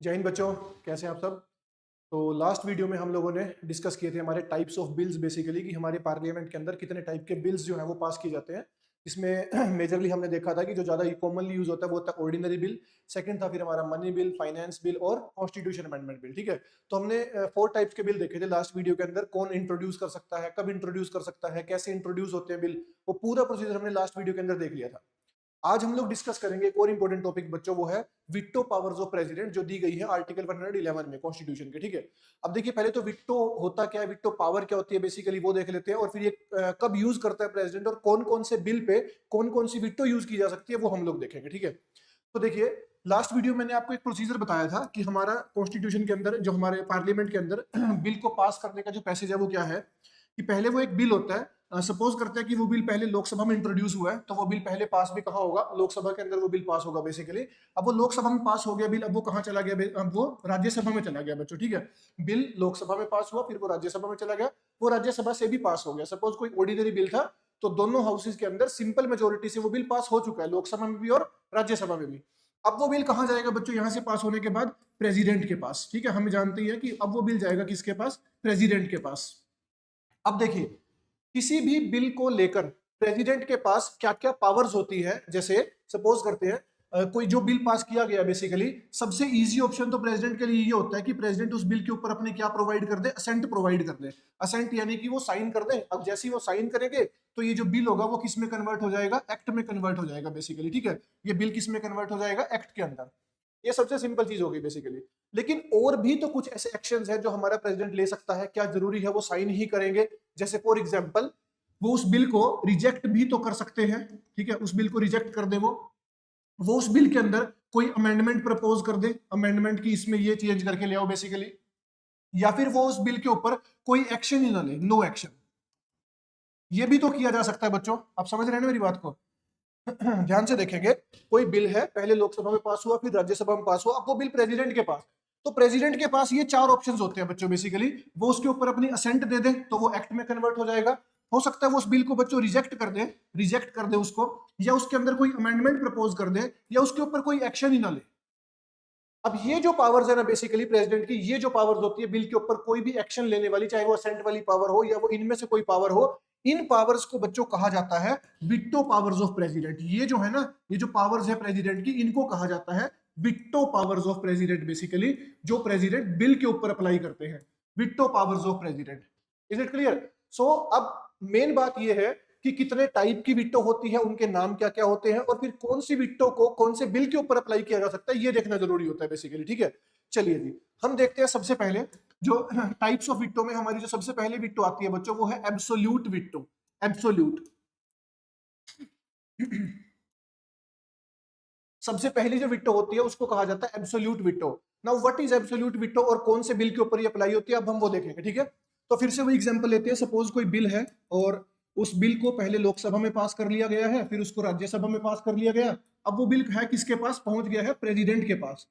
जय हिंद बच्चों, कैसे हैं आप सब। तो लास्ट वीडियो में हम लोगों ने डिस्कस किए थे हमारे टाइप्स ऑफ बिल्स, बेसिकली कि हमारे पार्लियामेंट के अंदर कितने टाइप के बिल्स जो हैं वो पास किए जाते हैं। इसमें मेजरली हमने देखा था कि जो ज़्यादा कॉमनली यूज होता है वो होता है ऑर्डिनरी बिल। सेकंड था फिर हमारा मनी बिल, फाइनेंस बिल और कॉन्स्टिट्यूशन अमेंडमेंट बिल। ठीक है, तो हमने 4 टाइप्स के बिल देखे थे लास्ट वीडियो के अंदर। कौन इंट्रोड्यूस कर सकता है, कब इंट्रोड्यूस कर सकता है, कैसे इंट्रोड्यूस होते हैं बिल, वो पूरा प्रोसीजर हमने लास्ट वीडियो के अंदर देख लिया था। आज हम लोग डिस्कस करेंगे एक और इंपॉर्टेंट टॉपिक बच्चों, वो है विटो पावर्स ऑफ प्रेसिडेंट जो दी गई है आर्टिकल 111 में कॉन्स्टिट्यूशन के। ठीक है, अब देखिए पहले तो विटो होता क्या है, विटो पावर क्या होती है बेसिकली वो देख लेते हैं, और फिर ये कब यूज करता है प्रेसिडेंट और कौन कौन से बिल पे कौन कौन सी विटो यूज की जा सकती है वो हम लोग देखेंगे। ठीक है, तो देखिए लास्ट वीडियो मैंने आपको एक प्रोसीजर बताया था कि हमारा कॉन्स्टिट्यूशन के अंदर, जो हमारे पार्लियामेंट के अंदर बिल को पास करने का जो पैसेज है वो क्या है कि पहले वो एक बिल होता है। सपोज करते हैं कि वो बिल पहले लोकसभा में इंट्रोड्यूस हुआ है, तो वो बिल पहले पास भी कहाँ होगा, लोकसभा के अंदर वो बिल पास होगा बेसिकली। अब वो लोकसभा में पास हो गया बिल, अब वो कहाँ चला गया, अब वो राज्यसभा में चला गया बच्चों। ठीक है, बिल लोकसभा में पास हुआ, फिर वो राज्यसभा में चला गया, वो राज्यसभा से भी पास हो गया। सपोज कोई ऑर्डिनरी बिल था, तो दोनों हाउसेज के अंदर सिंपल मेजोरिटी से वो बिल पास हो चुका है, लोकसभा में भी और राज्यसभा में भी। अब वो बिल कहाँ जाएगा बच्चों, यहाँ से पास होने के बाद प्रेसिडेंट के पास। ठीक है, हम जानते हैं कि अब वो बिल जाएगा किसके पास, प्रेसिडेंट के पास। अब देखिए किसी भी बिल को लेकर प्रेसिडेंट के पास क्या क्या पावर्स होती है। जैसे सपोज करते हैं कोई जो बिल पास किया गया, बेसिकली सबसे इजी ऑप्शन तो प्रेसिडेंट के लिए ये होता है कि प्रेसिडेंट उस बिल के ऊपर अपने क्या प्रोवाइड कर दे, असेंट प्रोवाइड कर दे। असेंट यानी कि वो साइन कर दे। अब जैसे ही वो साइन करेंगे तो ये जो बिल होगा वो किस में कन्वर्ट हो जाएगा, एक्ट में कन्वर्ट हो जाएगा बेसिकली। ठीक है, ये बिल किस में कन्वर्ट हो जाएगा, एक्ट के अंदर। ये सबसे सिंपल चीज होगी बेसिकली। लेकिन और भी तो कुछ ऐसे एक्शंस हैं जो हमारा प्रेसिडेंट ले सकता है। क्या जरूरी है वो साइन ही करेंगे? जैसे फॉर एग्जांपल वो उस बिल को रिजेक्ट भी तो कर सकते हैं। ठीक है, उस बिल को रिजेक्ट कर दे, वो उस बिल के अंदर कोई अमेंडमेंट प्रपोज कर दे, अमेंडमेंट की इसमें ये चेंज करके ले आओ बेसिकली। या फिर वो उस बिल के ऊपर कोई एक्शन ही ना ले, नो एक्शन। ये भी तो किया जा सकता है बच्चों, आप समझ रहे हैं ना मेरी बात को। ध्यान से देखेंगे, कोई बिल है पहले लोकसभा में पास हुआ, फिर राज्यसभा में पास हुआ, अब वो बिल प्रेसिडेंट के पास। तो प्रेसिडेंट के पास ये 4 ऑप्शंस होते हैं बच्चों बेसिकली। वो उसके ऊपर अपनी असेंट दे दे तो वो एक्ट में कन्वर्ट हो जाएगा। हो सकता है वो उस बिल को बच्चों रिजेक्ट कर दे उसको, या उसके अंदर कोई अमेंडमेंट प्रपोज कर दे, या उसके ऊपर कोई एक्शन ही ना ले। अब ये जो पावर्स है ना बेसिकली प्रेसिडेंट की, ये जो पावर्स होती है बिल के ऊपर कोई भी एक्शन लेने वाली, चाहे वो असेंट वाली पावर हो या वो इनमें से कोई पावर हो, इन पावर्स को बच्चों कहा जाता है विटो पावर्स ऑफ प्रेसिडेंट। ये जो है ना, ये जो पावर्स है प्रेसिडेंट की, इनको कहा जाता है veto powers of president basically, जो प्रेसिडेंट बिल के ऊपर अप्लाई करते हैं। Veto powers of president, is it clear? So अब मेन बात ये है कि कितने टाइप की विटो होती है, उनके नाम क्या क्या होते हैं, और फिर कौन सी विटो को कौन से बिल के ऊपर अप्लाई किया जा सकता है, ये देखना जरूरी होता है बेसिकली। ठीक है, चलिए जी हम देखते हैं। सबसे पहले जो टाइप्स ऑफ विटो में हमारी जो सबसे पहले विटो आती है बच्चों, वो है एब्सोल्यूट विटो। एब्सोल्यूट सबसे पहली जो विटो होती है उसको कहा जाता है absolute veto. Now what is absolute veto और कौन से बिल के ऊपर ये अप्लाई होती है, अब हम वो देखेंगे। ठीक है, तो फिर से वो एग्जांपल लेते हैं। सपोज कोई बिल है और उस बिल को पहले लोकसभा में पास कर लिया गया है, फिर उसको राज्यसभा में पास कर लिया गया। अब वो बिल है किसके पास, पहुंच गया है प्रेसिडेंट के पास।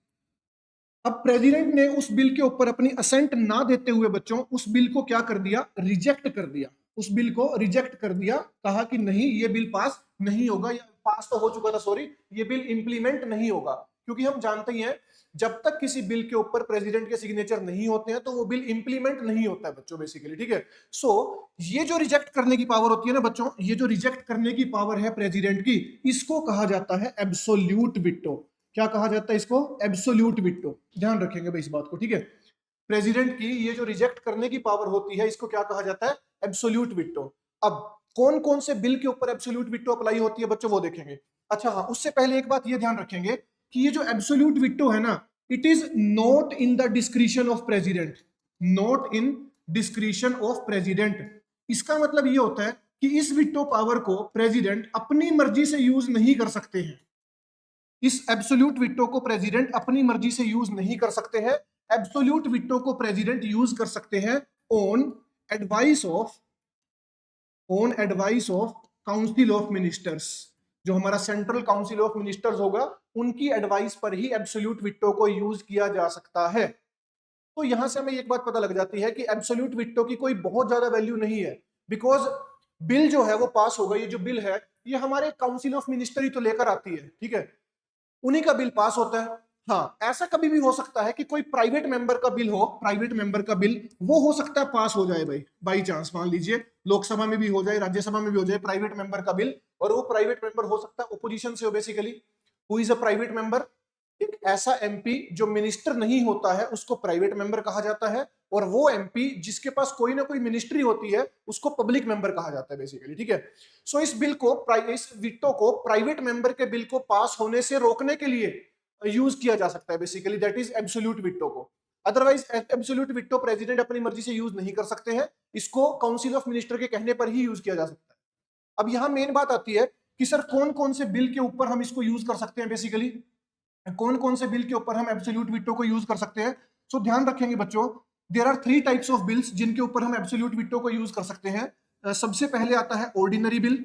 अब प्रेसिडेंट ने उस बिल के ऊपर अपनी असेंट ना देते हुए बच्चों उस बिल को क्या कर दिया, रिजेक्ट कर दिया। उस बिल को रिजेक्ट कर दिया, कहा कि नहीं ये बिल पास नहीं होगा, या पास तो हो चुका था सॉरी, ये बिल इंप्लीमेंट नहीं होगा। क्योंकि हम जानते ही हैं जब तक किसी बिल के ऊपर प्रेसिडेंट के सिग्नेचर नहीं होते हैं तो वो बिल इंप्लीमेंट नहीं होता है बच्चों बेसिकली। ठीक है, सो ये जो रिजेक्ट करने की पावर होती है ना बच्चों, ये जो रिजेक्ट करने की पावर है प्रेसिडेंट की, इसको कहा जाता है एब्सोल्यूट विटो। क्या कहा जाता है इसको, एब्सोल्यूट विटो। ध्यान रखेंगे भाई इस बात को। ठीक है, प्रेसिडेंट की ये जो रिजेक्ट करने की पावर होती है इसको क्या कहा जाता है, एब्सोल्यूट विटो। अब कौन कौन से बिल के ऊपर एब्सोल्यूट विटो अप्लाई होती है बच्चों वो देखेंगे। अच्छा हाँ, उससे पहले एक बात ये ध्यान रखेंगे कि ये जो एब्सोल्यूट विटो है ना, it is not in the discretion of president. Not in discretion of president, इसका मतलब ये होता है कि इस विटो पावर को प्रेसिडेंट अपनी मर्जी से यूज नहीं कर सकते हैं। इस एब्सोल्यूट विटो को प्रेसिडेंट अपनी मर्जी से यूज नहीं कर सकते हैं। एब्सोल्यूट विटो को प्रेसिडेंट यूज कर सकते हैं on advice of council of ministers. जो हमारा सेंट्रल काउंसिल ऑफ मिनिस्टर्स होगा, उनकी एडवाइस पर ही एब्सोल्यूट विटो को यूज किया जा सकता है। तो यहां से हमें एक बात पता लग जाती है कि एब्सोल्यूट विटो की कोई बहुत ज्यादा वैल्यू नहीं है, बिकॉज बिल जो है वो पास होगा। ये जो बिल है ये हमारे काउंसिल ऑफ मिनिस्टर ही तो लेकर आती है। ठीक है, उन्हीं का बिल पास होता है। हाँ, ऐसा कभी भी हो सकता है कि कोई प्राइवेट मेंबर का बिल हो, प्राइवेट मेंबर का बिल वो हो सकता है पास हो जाए भाई, बाई चांस मान लीजिए लोकसभा में भी हो जाए, राज्यसभा में भी हो जाए प्राइवेट मेंबर का बिल, और वो प्राइवेट मेंबर हो सकता है ओपोजिशन से हो basically. Who is a private member? एक ऐसा एमपी जो मिनिस्टर नहीं होता है उसको प्राइवेट मेंबर कहा जाता है, और वो एमपी जिसके पास कोई ना कोई मिनिस्ट्री होती है उसको पब्लिक मेंबर कहा जाता है बेसिकली, ठीक है। सो इस बिल को, इस वीटो को प्राइवेट मेंबर के बिल को पास होने से रोकने के लिए यूज किया जा सकता है basically, that is absolute veto को। अदरवाइज एब्सोल्यूट वीटो प्रेसिडेंट अपनी मर्जी से यूज नहीं कर सकते हैं, इसको काउंसिल ऑफ मिनिस्टर के कहने पर ही यूज किया जा सकता है। अब यहां मेन बात आती है कि सर कौन कौन से बिल के ऊपर हम इसको यूज कर सकते हैं बेसिकली, कौन कौन से बिल के ऊपर हम एब्सोल्यूट वीटो को यूज कर सकते हैं। सो ध्यान रखेंगे बच्चों, there are 3 types of bills जिनके ऊपर हम एब्सोल्यूट वीटो को यूज कर सकते हैं। सबसे पहले आता है ऑर्डिनरी बिल,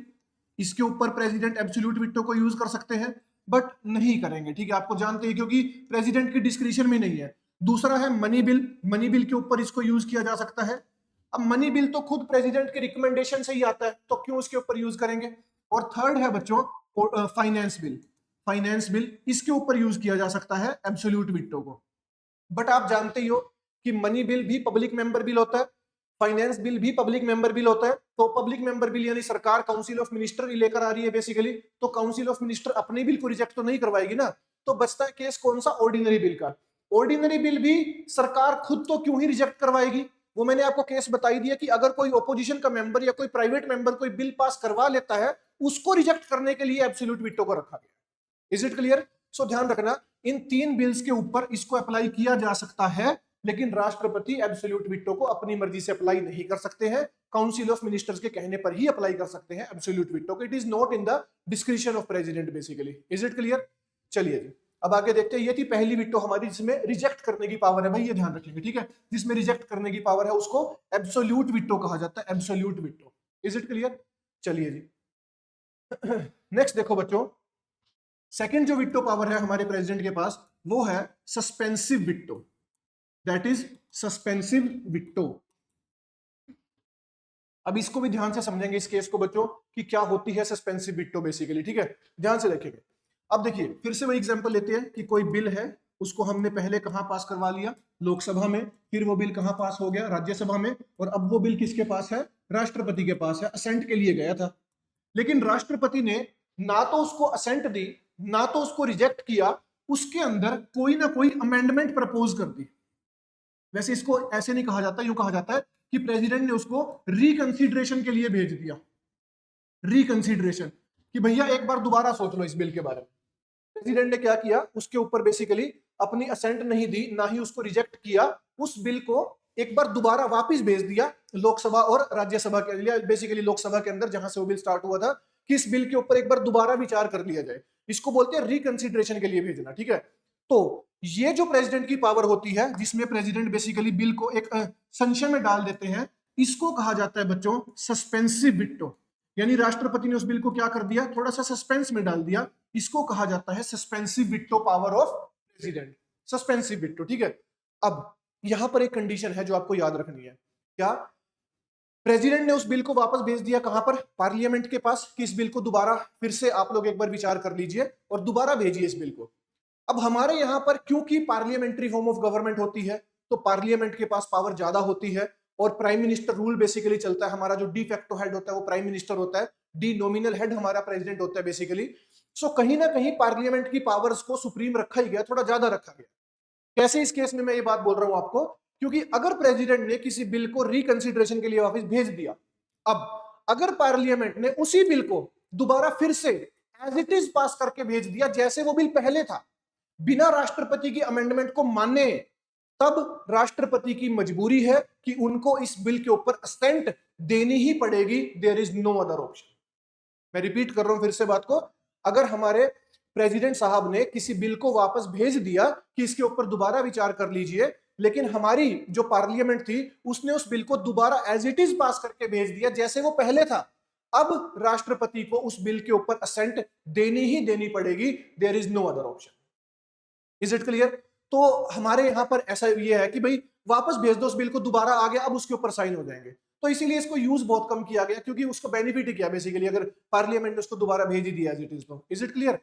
इसके ऊपर प्रेसिडेंट एब्सोल्यूट वीटो को यूज कर सकते हैं, बट नहीं करेंगे, ठीक है, आपको जानते हैं क्योंकि प्रेसिडेंट की डिस्क्रिप्शन में नहीं है। दूसरा है मनी बिल, मनी बिल के ऊपर इसको यूज किया जा सकता है। अब मनी बिल तो खुद प्रेसिडेंट के रिकमेंडेशन से ही आता है, तो क्यों उसके ऊपर यूज करेंगे। और थर्ड है बच्चों फाइनेंस बिल, फाइनेंस बिल, इसके ऊपर यूज किया जा सकता है एब्सोल्यूट वीटो को। बट आप जानते ही हो कि मनी बिल भी पब्लिक मेंबर बिल होता है, फाइनेंस बिल भी पब्लिक मेंबर बिल होता है, तो पब्लिक मेंबर बिल यानी सरकार काउंसिल ऑफ मिनिस्टर ही लेकर आ रही है बेसिकली, तो काउंसिल ऑफ मिनिस्टर अपने बिल को रिजेक्ट तो नहीं करवाएगी ना। तो बचता है केस कौन सा, ऑर्डिनरी बिल का। ऑर्डिनरी बिल भी सरकार खुद तो क्यों ही रिजेक्ट करवाएगी, वो मैंने आपको केस बताई दिया कि अगर कोई ओपोजिशन का मेंबर या कोई प्राइवेट मेंबर कोई बिल पास करवा लेता है, उसको रिजेक्ट करने के लिए एब्सोल्यूट वीटो को रखा गया। Is it clear? सो ध्यान रखना, इन 3 बिल्स के ऊपर इसको अप्लाई किया जा सकता है, लेकिन राष्ट्रपति एब्सोल्यूट वीटो को अपनी मर्जी से अप्लाई नहीं कर सकते हैं, काउंसिल ऑफ मिनिस्टर्स के कहने पर ही अप्लाई कर सकते हैं एब्सोल्यूट वीटो को। It is not in the description of president basically. Is it clear? चलिए जी, अब आगे देखते हैं। ये थी पहली वीटो हमारी जिसमें रिजेक्ट करने की पावर है भाई, ये ध्यान रखेंगे, ठीक है। जिसमें रिजेक्ट करने की पावर है उसको एब्सोल्यूट वीटो कहा जाता है, absolute veto. Is it clear? चलिए जी नेक्स्ट देखो बच्चों, सेकंड जो विट्टो पावर है हमारे प्रेसिडेंट के पास वो है सस्पेंसिव विट्टो, दैट इज सस्पेंसिव विट्टो। अब इसको भी ध्यान से समझेंगे इस केस को बच्चों कि क्या होती है सस्पेंसिव विट्टो बेसिकली, ठीक है, ध्यान से देखेंगे। अब देखिए फिर से वही एग्जांपल लेते हैं कि कोई बिल है, उसको हमने पहले कहां पास करवा लिया, लोकसभा में, फिर वो बिल कहां पास हो गया, राज्यसभा में, और अब वो बिल किसके पास है, राष्ट्रपति के पास है, असेंट के लिए गया था। लेकिन राष्ट्रपति ने ना तो उसको असेंट दी, ना तो उसको रिजेक्ट किया, उसके अंदर कोई ना कोई अमेंडमेंट प्रपोज कर दी। वैसे इसको ऐसे नहीं कहा जाता, यूं कहा जाता है कि प्रेसिडेंट ने उसको रिकंसीडरेशन के लिए भेज दिया। रिकंसीडरेशन कि भैया एक बार दोबारा सोच लो इस बिल के बारे में। प्रेसिडेंट ने क्या किया, उसके ऊपर बेसिकली अपनी असेंट नहीं दी, ना ही उसको रिजेक्ट किया, उस बिल को एक बार दोबारा वापस भेज दिया लोकसभा और राज्यसभा के लिए, बेसिकली लोकसभा के अंदर जहां से वो बिल स्टार्ट हुआ था, कि इस बिल के ऊपर एक बार दोबारा विचार कर लिया जाए। इसको बोलते हैं रिकंसीडरेशन के लिए भेजना, ठीक है। तो ये जो प्रेसिडेंट की पावर होती है जिसमें प्रेसिडेंट बेसिकली बिल को एक संशय में डाल देते हैं, इसको कहा जाता है बच्चों सस्पेंसिव विट्टो। यानी राष्ट्रपति ने उस बिल को क्या कर दिया, थोड़ा सा सस्पेंस में डाल दिया, इसको कहा जाता है suspensive veto power of president, suspensive veto, ठीक है। अब यहां पर एक कंडीशन है जो आपको याद रखनी है, क्या, प्रेसिडेंट ने उस बिल को वापस भेज दिया कहां पर, पार्लियामेंट के पास, कि इस बिल को दोबारा फिर से आप लोग एक बार विचार कर लीजिए और दोबारा भेजिए इस बिल को। अब हमारे यहां पर क्योंकि पार्लियामेंट्री फॉर्म ऑफ गवर्नमेंट होती है, तो पार्लियामेंट के पास पावर ज्यादा होती है, और प्राइम मिनिस्टर रूल बेसिकली चलता है, हमारा जो डी फैक्टो हेड होता है वो प्राइम मिनिस्टर होता है, डी नॉमिनल हेड हमारा प्रेसिडेंट होता है बेसिकली। सो कहीं ना कहीं पार्लियामेंट की पावर्स को सुप्रीम रखा ही गया, थोड़ा ज्यादा रखा गया। कैसे इस केस में मैं ये बात बोल रहा हूं आपको, क्योंकि अगर प्रेसिडेंट ने किसी बिल को रिकंसिडरेशन के लिए वापस भेज दिया, अब अगर पार्लियामेंट ने उसी बिल को दोबारा फिर से एज इट इज पास करके भेज दिया जैसे वो बिल पहले था, बिना राष्ट्रपति की अमेंडमेंट को माने, तब राष्ट्रपति की मजबूरी है कि उनको इस बिल के ऊपर असेंट देनी ही पड़ेगी, there is no other option. मैं रिपीट कर रहा हूं फिर से बात को, अगर हमारे प्रेसिडेंट साहब ने किसी बिल को वापस भेज दिया कि इसके ऊपर दोबारा विचार कर लीजिए, लेकिन हमारी जो पार्लियामेंट थी उसने उस बिल को दोबारा एज इट इज पास करके भेज दिया जैसे वो पहले था, अब राष्ट्रपति को उस बिल के ऊपर असेंट देनी ही देनी पड़ेगी, there is no other option. Is it clear? तो हमारे यहां पर ऐसा ये है कि भाई वापस भेज दो उस बिल को, दोबारा आ गया, अब उसके ऊपर साइन हो जाएंगे। तो इसीलिए इसको यूज बहुत कम किया गया, क्योंकि उसको बेनिफिट ही क्या बेसिकली, अगर पार्लियामेंट ने उसको दोबारा भेज ही दिया एज इट इज। तो इज इट क्लियर?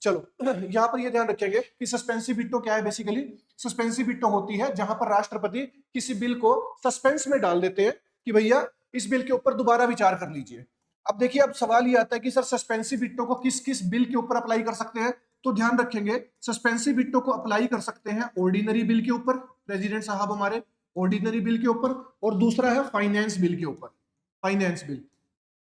चलो यहाँ पर ये ध्यान रखेंगे कि सस्पेंसिव वीटो क्या है। बेसिकली सस्पेंसिव वीटो होती है जहां पर राष्ट्रपति किसी बिल को सस्पेंस में डाल देते हैं कि भैया इस बिल के ऊपर दोबारा विचार कर लीजिए। अब देखिए, अब सवाल ये आता है कि सर सस्पेंसिव वीटो को किस किस बिल के ऊपर अप्लाई कर सकते हैं। तो ध्यान रखेंगे, सस्पेंसिव वीटो को अप्लाई कर सकते हैं ऑर्डिनरी बिल के ऊपर, प्रेसिडेंट साहब हमारे ऑर्डिनरी बिल के ऊपर, और दूसरा है फाइनेंस बिल के ऊपर, finance bill.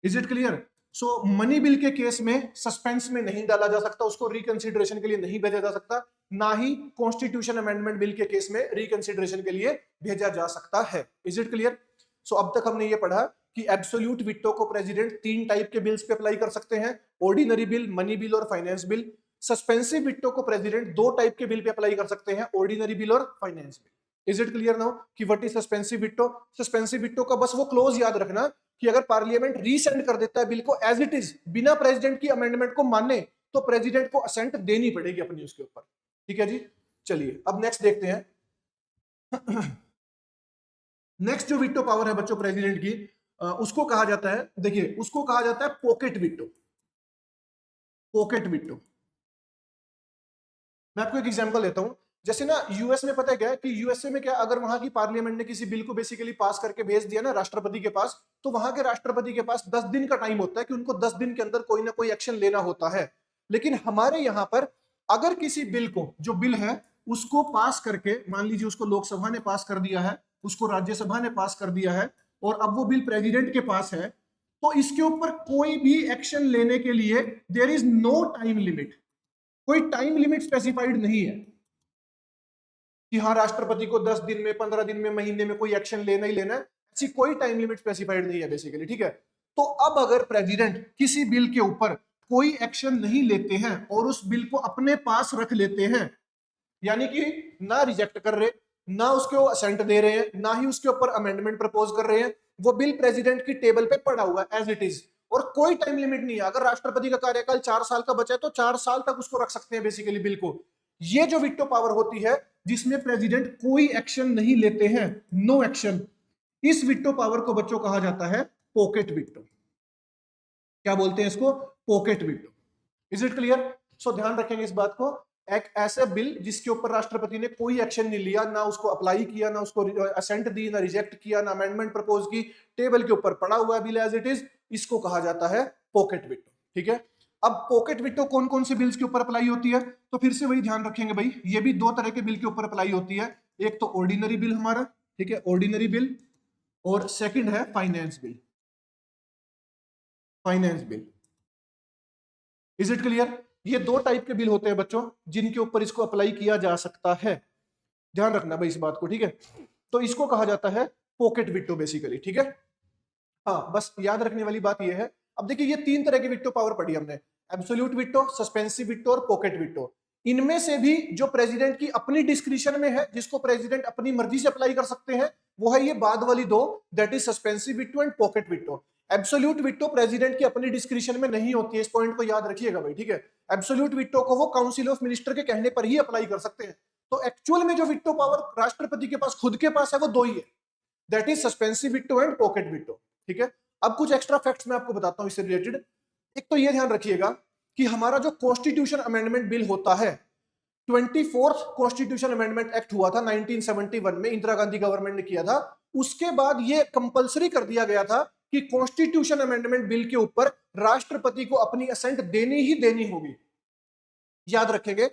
Is it clear? So money bill के केस में सस्पेंस में नहीं डाला जा सकता, उसको रिकंसिडरेशन के लिए नहीं भेजा जा सकता, ना ही कॉन्स्टिट्यूशन अमेंडमेंट बिल के केस में रिकंसिडरेशन के लिए भेजा जा सकता है। Is it clear? सो अब तक हमने ये पढ़ा कि एब्सोल्यूट वीटो को प्रेसिडेंट 3 टाइप के बिल्स पे अप्लाई कर सकते हैं, ऑर्डिनरी बिल, मनी बिल और फाइनेंस बिल। सस्पेंसिव वीटो को प्रेसिडेंट 2 टाइप के बिल पे अप्लाई कर सकते हैं, ऑर्डिनरी बिल और finance bill. Is it clear now कि what is suspensive veto? Suspensive veto का बस वो क्लोज याद रखना कि अगर पार्लियामेंट रीसेंड कर देता है बिल को एज इट इज, बिना प्रेसिडेंट की अमेंडमेंट को माने, तो प्रेसिडेंट को असेंट देनी पड़ेगी अपनी उसके ऊपर। ठीक है जी, चलिए अब नेक्स्ट देखते हैं। नेक्स्ट जो वीटो पावर है बच्चों प्रेसिडेंट की, उसको कहा जाता है, देखिए उसको कहा जाता है पॉकेट वीटो। पॉकेट वीटो, मैं आपको एक एग्जांपल देता हूं। जैसे ना यूएस में पता है क्या है कि यूएसए में क्या, अगर वहां की पार्लियामेंट ने किसी बिल को बेसिकली पास करके भेज दिया ना राष्ट्रपति के पास, तो वहां के राष्ट्रपति के पास 10 दिन का टाइम होता है कि उनको 10 दिन के अंदर कोई ना कोई एक्शन लेना होता है। लेकिन हमारे यहां पर अगर किसी बिल को, जो बिल है उसको पास करके, मान लीजिए उसको लोकसभा ने पास कर दिया है, उसको राज्यसभा ने पास कर दिया है, और अब वो बिल प्रेसिडेंट के पास है, तो इसके ऊपर कोई भी एक्शन लेने के लिए there is no time limit. कोई टाइम लिमिट स्पेसिफाइड नहीं है कि हाँ राष्ट्रपति को 10 दिन में, 15 दिन में, महीने में कोई एक्शन लेना ही लेना है, ऐसी कोई टाइम लिमिट स्पेसिफाइड नहीं है बेसिकली। ठीक है, तो अब अगर प्रेसिडेंट किसी बिल के ऊपर कोई एक्शन नहीं लेते हैं और उस बिल को अपने पास रख लेते हैं, यानी कि ना रिजेक्ट कर रहे, ना उसको असेंट दे रहे हैं, ना ही उसके ऊपर अमेंडमेंट प्रपोज कर रहे हैं, वो बिल प्रेसिडेंट की टेबल पे पड़ा हुआ है एज इट इज, और कोई टाइम लिमिट नहीं है। अगर राष्ट्रपति का कार्यकाल 4 साल का बचा है तो 4 साल तक उसको रख सकते हैं बेसिकली बिल को। ये जो वीटो पावर होती है जिसमें प्रेसिडेंट कोई एक्शन नहीं लेते हैं, नो एक्शन, इस वीटो पावर को बच्चों कहा जाता है पॉकेट वीटो। क्या बोलते हैं इसको? Pocket veto. Is it clear? So ध्यान रखेंगे इस बात को, एक ऐसा बिल जिसके ऊपर राष्ट्रपति ने कोई एक्शन नहीं लिया, ना उसको अप्लाई किया, ना उसको असेंट दी, ना रिजेक्ट किया, ना अमेंडमेंट प्रपोज की, टेबल के ऊपर पड़ा हुआ बिल एज इट इज, इसको कहा जाता है पॉकेट वीटो। ठीक है, अब पॉकेट वीटो कौन कौन से बिल्स के ऊपर अप्लाई होती है? तो फिर से वही ध्यान रखेंगे भाई, ये भी 2 तरह के बिल के ऊपर अप्लाई होती है। एक तो ऑर्डिनरी बिल हमारा, ठीक है, ऑर्डिनरी बिल, और सेकंड है finance bill, finance bill. Is it clear? ये 2 टाइप के बिल होते हैं बच्चों जिनके ऊपर इसको अप्लाई किया जा सकता है। ध्यान रखना भाई इस बात को, ठीक है। तो इसको कहा जाता है पॉकेट विट्टो बेसिकली, ठीक है। हाँ, बस याद रखने वाली बात ये है, अब देखिए ये 3 तरह की विट्टो पावर पढ़ी हमने, एब्सोल्यूट विट्टो, सस्पेंसिव विट्टो और पॉकेट विट्टो। इनमें से भी जो प्रेसिडेंट की अपनी डिस्क्रिशन में है, जिसको प्रेसिडेंट अपनी मर्जी से अप्लाई कर सकते हैं, वो है ये बाद वाली 2, that is suspensive veto and pocket veto. Absolute veto president की अपनी डिस्क्रिशन में नहीं होती है, इस पॉइंट को याद रखिएगा भाई, ठीक है। एब्सोल्यूट विट्टो को वो काउंसिल ऑफ मिनिस्टर के कहने पर ही अप्लाई कर सकते हैं। तो एक्चुअल में जो विट्टो पावर राष्ट्रपति के पास खुद के पास है वो 2 ही है, that is suspensive veto and pocket veto, ठीक है। अब कुछ एक्स्ट्रा फैक्ट्स मैं आपको बताता हूं इससे रिलेटेड। एक तो ये ध्यान रखिएगा कि हमारा जो कॉन्स्टिट्यूशन अमेंडमेंट बिल होता है, 24th कॉन्स्टिट्यूशन अमेंडमेंट एक्ट हुआ था 1971 में, इंदिरा गांधी गवर्नमेंट ने किया था। उसके बाद ये कंपलसरी कर दिया गया था कि कॉन्स्टिट्यूशन अमेंडमेंट बिल के ऊपर राष्ट्रपति को अपनी असेंट देनी ही देनी होगी। याद रखेंगे,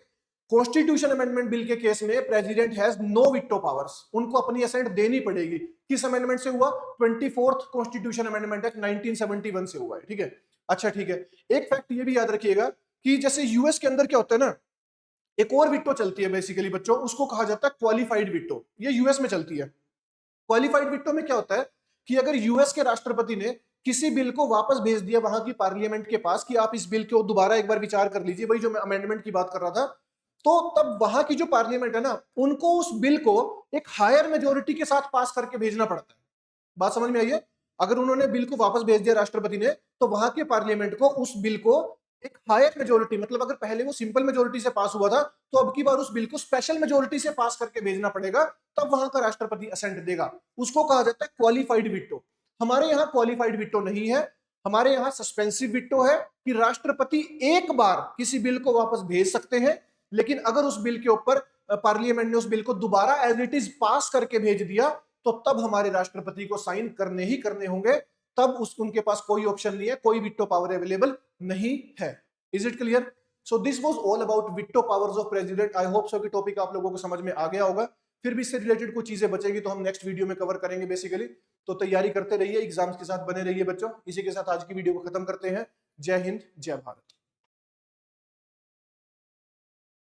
कॉन्स्टिट्यूशन अमेंडमेंट बिल के केस में प्रेसिडेंट हैज नो विट्टो पावर्स, उनको अपनी असेंट देनी पड़ेगी। किस अमेंडमेंट से हुआ? 24th कॉन्स्टिट्यूशन अमेंडमेंट एक्ट 1971 से हुआ है, ठीक है। अच्छा ठीक है, एक फैक्ट ये भी याद रखिएगा कि जैसे यूएस के अंदर क्या होता है ना, एक और विट्टो चलती है बेसिकली बच्चों, उसको कहा जाता है क्वालिफाइड विट्टो, ये यूएस में चलती है। क्वालिफाइड विट्टो में क्या होता है कि अगर यूएस के राष्ट्रपति ने किसी बिल को वापस भेज दिया वहां की पार्लियामेंट के पास कि आप इस बिल को दोबारा एक बार विचार कर लीजिए, वही जो मैं अमेंडमेंट की बात कर रहा था, तो तब वहां की जो पार्लियामेंट है ना, उनको उस बिल को एक हायर मेजोरिटी के साथ पास करके भेजना पड़ता है। बात समझ में आई है? अगर उन्होंने बिल को वापस भेज दिया राष्ट्रपति ने, तो वहां के पार्लियामेंट को उस बिल को एक हायर मेजोरिटी, मतलब अगर पहले वो सिंपल मेजोरिटी से पास हुआ था, तो अब की बार उस बिल को स्पेशल मेजोरिटी से पास करके भेजना पड़ेगा, तब वहां का राष्ट्रपति असेंट देगा। उसको कहा जाता है क्वालिफाइड विट्टो। हमारे यहाँ क्वालिफाइड विट्टो नहीं है, हमारे यहाँ सस्पेंसिव विटो है कि राष्ट्रपति एक बार किसी बिल को वापस भेज सकते हैं, लेकिन अगर उस बिल के ऊपर पार्लियामेंट ने उस बिल को दोबारा एज इट इज पास करके भेज दिया तो तब हमारे राष्ट्रपति को साइन करने ही करने होंगे, तब उनके पास कोई ऑप्शन नहीं है, कोई विटो पावर अवेलेबल नहीं है। Is it clear? So this was all about veto powers of president. I hope so कि टॉपिक आप लोगों को समझ में आ गया होगा। फिर भी इससे रिलेटेड कुछ चीजें बचेगी तो हम नेक्स्ट वीडियो में कवर करेंगे बेसिकली। तो तैयारी करते रहिए, एग्जाम्स के साथ बने रहिए बच्चों। इसी के साथ आज की वीडियो को खत्म करते हैं। जय हिंद, जय भारत।